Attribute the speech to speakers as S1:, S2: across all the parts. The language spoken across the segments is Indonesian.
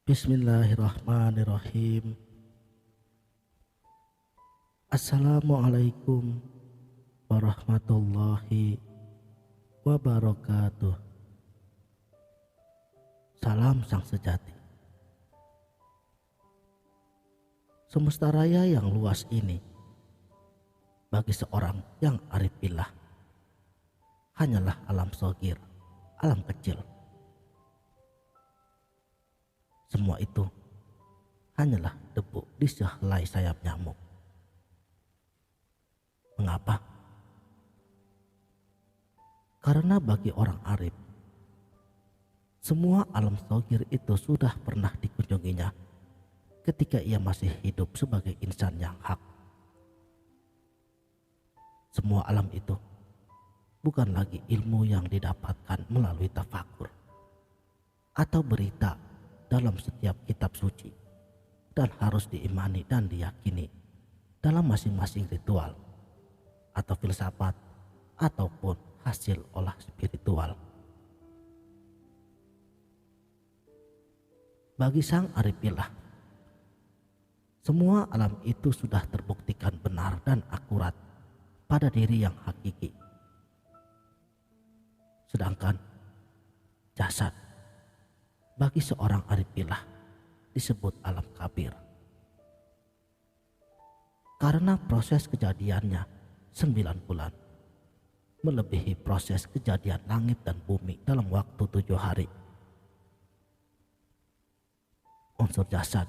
S1: Bismillahirrahmanirrahim. Assalamualaikum warahmatullahi wabarakatuh. Salam sang sejati. Semesta raya yang luas ini bagi seorang yang arif billah hanyalah alam shogir, alam kecil. Semua itu hanyalah debu di sehelai sayap nyamuk. Mengapa? Karena bagi orang arif, semua alam shogir itu sudah pernah dikunjunginya ketika ia masih hidup sebagai insan yang hak. Semua alam itu bukan lagi ilmu yang didapatkan melalui tafakur atau berita dalam setiap kitab suci dan harus diimani dan diyakini dalam masing-masing ritual atau filsafat ataupun hasil olah spiritual. Bagi sang arif billah, semua alam itu sudah terbuktikan benar dan akurat pada diri yang hakiki. Sedangkan jasad bagi seorang arif billah disebut alam kabir. Karena proses kejadiannya 9 bulan, melebihi proses kejadian langit dan bumi dalam waktu 7 hari. Unsur jasad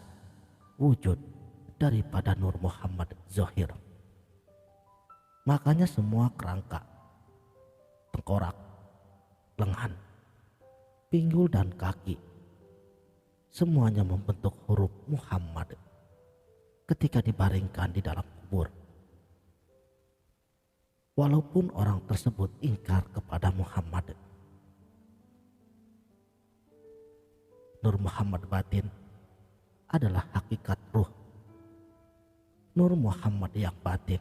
S1: wujud daripada Nur Muhammad Zohir. Makanya semua kerangka, tengkorak, lengan, pinggul dan kaki semuanya membentuk huruf Muhammad ketika dibaringkan di dalam kubur. Walaupun orang tersebut ingkar kepada Muhammad, Nur Muhammad batin adalah hakikat ruh. Nur Muhammad yang batin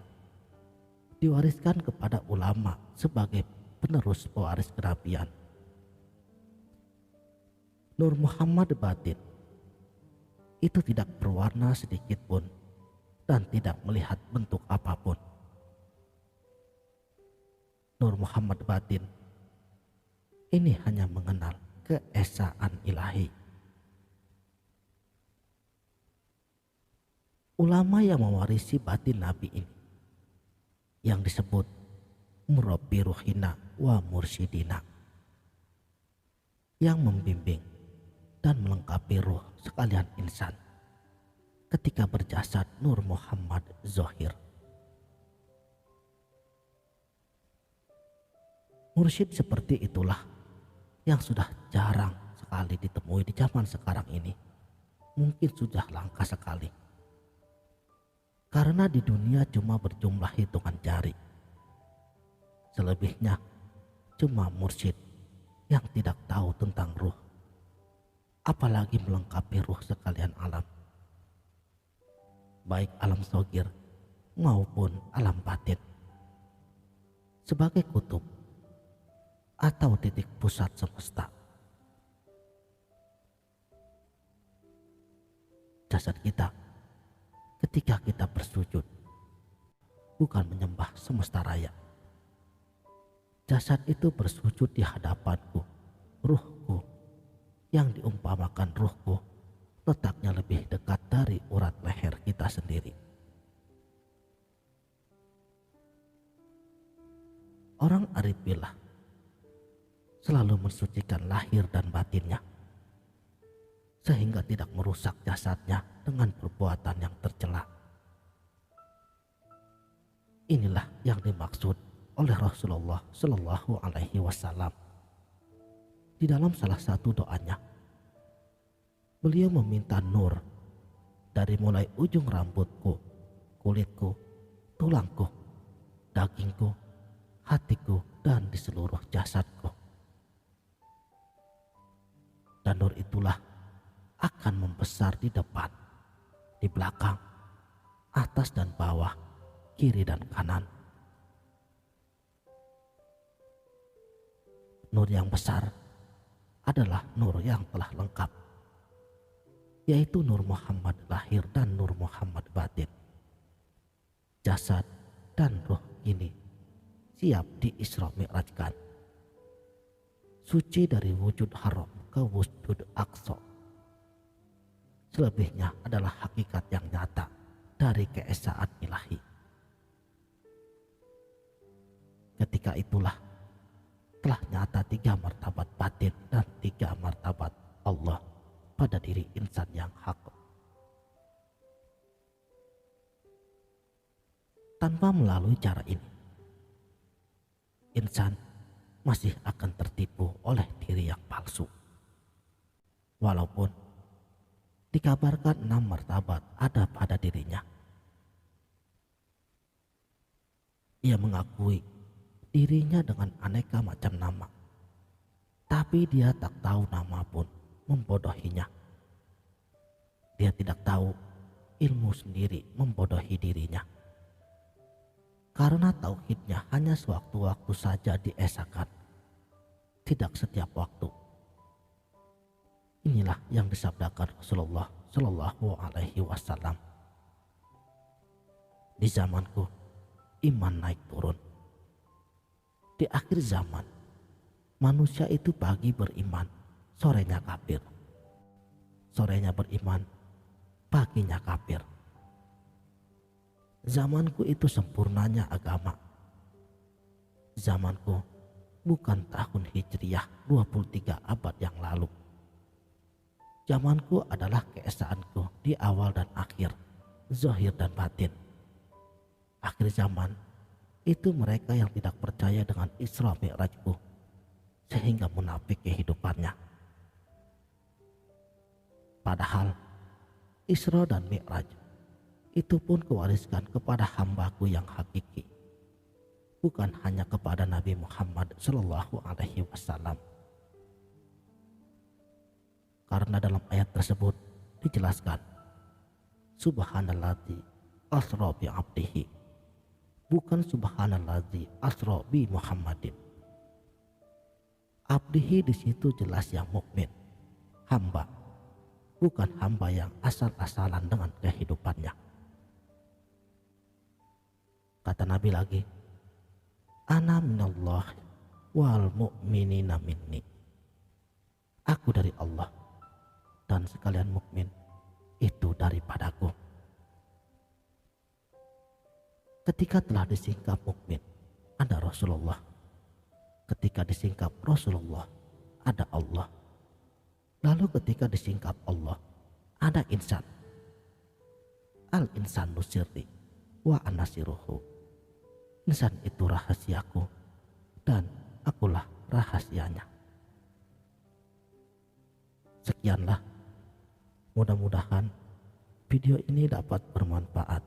S1: diwariskan kepada ulama sebagai penerus pewaris kenabian. Nur Muhammad batin itu tidak berwarna sedikit pun dan tidak melihat bentuk apapun. Nur Muhammad batin ini hanya mengenal keesaan ilahi. Ulama yang mewarisi batin Nabi ini yang disebut murabbi ruhina wa mursyidina, yang membimbing dan melengkapi ruh sekalian insan ketika berjasad Nur Muhammad Zohir. Mursyid seperti itulah yang sudah jarang sekali ditemui di zaman sekarang ini. Mungkin sudah langka sekali, karena di dunia cuma berjumlah hitungan jari. Selebihnya cuma mursyid yang tidak tahu tentang ruh, apalagi melengkapi ruh sekalian alam, baik alam shogir maupun alam batin, sebagai kutub atau titik pusat semesta. Jasad kita ketika kita bersujud bukan menyembah semesta raya. Jasad itu bersujud di hadapanku, ruhku, yang diumpamakan ruhku letaknya lebih dekat dari urat leher kita sendiri. Orang arif billah selalu mensucikan lahir dan batinnya, sehingga tidak merusak jasadnya dengan perbuatan yang tercela. Inilah yang dimaksud oleh Rasulullah Shallallahu Alaihi Wasallam di dalam salah satu doanya. Beliau meminta nur dari mulai ujung rambutku, kulitku, tulangku, dagingku, hatiku, dan di seluruh jasadku. Dan nur itulah akan membesar di depan, di belakang, atas dan bawah, kiri dan kanan. Nur yang besar adalah nur yang telah lengkap. yaitu Nur Muhammad lahir dan Nur Muhammad batin. Jasad dan roh ini siap di-Isra Mi'rajkan, suci dari wujud haram ke wujud aqsa. Selebihnya adalah hakikat yang nyata dari keesaan ilahi. Ketika itulah telah nyata 3 martabat batin dan 3 martabat Allah pada diri insan yang hak. Tanpa melalui cara ini, insan masih akan tertipu oleh diri yang palsu. Walaupun dikabarkan 6 martabat ada pada dirinya, ia mengakui dirinya dengan aneka macam nama, tapi dia tak tahu nama pun membodohinya. Dia tidak tahu ilmu sendiri membodohi dirinya, karena tauhidnya hanya sewaktu-waktu saja diesakan, tidak setiap waktu. Inilah yang disabdakan Rasulullah Shallallahu Alaihi Wasallam. Di zamanku iman naik turun. Di akhir zaman, manusia itu pagi beriman, sorenya kafir. Sorenya beriman, paginya kafir. Zamanku itu sempurnanya agama. Zamanku bukan tahun Hijriyah 23 abad yang lalu. Zamanku adalah keesaanku di awal dan akhir, zahir dan batin. Akhir zaman itu mereka yang tidak percaya dengan Isra Mi'rajku, sehingga munafik kehidupannya. Padahal Isra dan Mi'raj itu pun kewariskan kepada hambaku yang hakiki, bukan hanya kepada Nabi Muhammad Shallallahu Alaihi Wasallam. Karena dalam ayat tersebut dijelaskan, Subhanalladzi asra bi abdihi, bukan subhanalladzi asra bi Muhammadin. Abdihi di situ jelas yang mukmin, hamba, bukan hamba yang asal-asalan dengan kehidupannya. Kata Nabi lagi, ana minallah wal mu'minina minni. Aku dari Allah dan sekalian mukmin itu daripadaku. Ketika telah disingkap mukmin, ada Rasulullah. Ketika disingkap Rasulullah, ada Allah. Lalu ketika disingkap Allah, ada insan. Al-insanu sirri wa anasiruhu. Insan itu rahasiaku dan akulah rahasianya. Sekianlah. Mudah-mudahan video ini dapat bermanfaat.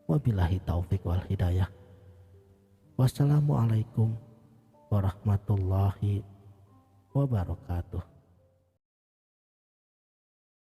S1: Wabillahi taufik wal hidayah. Wassalamualaikum warahmatullahi wabarakatuh.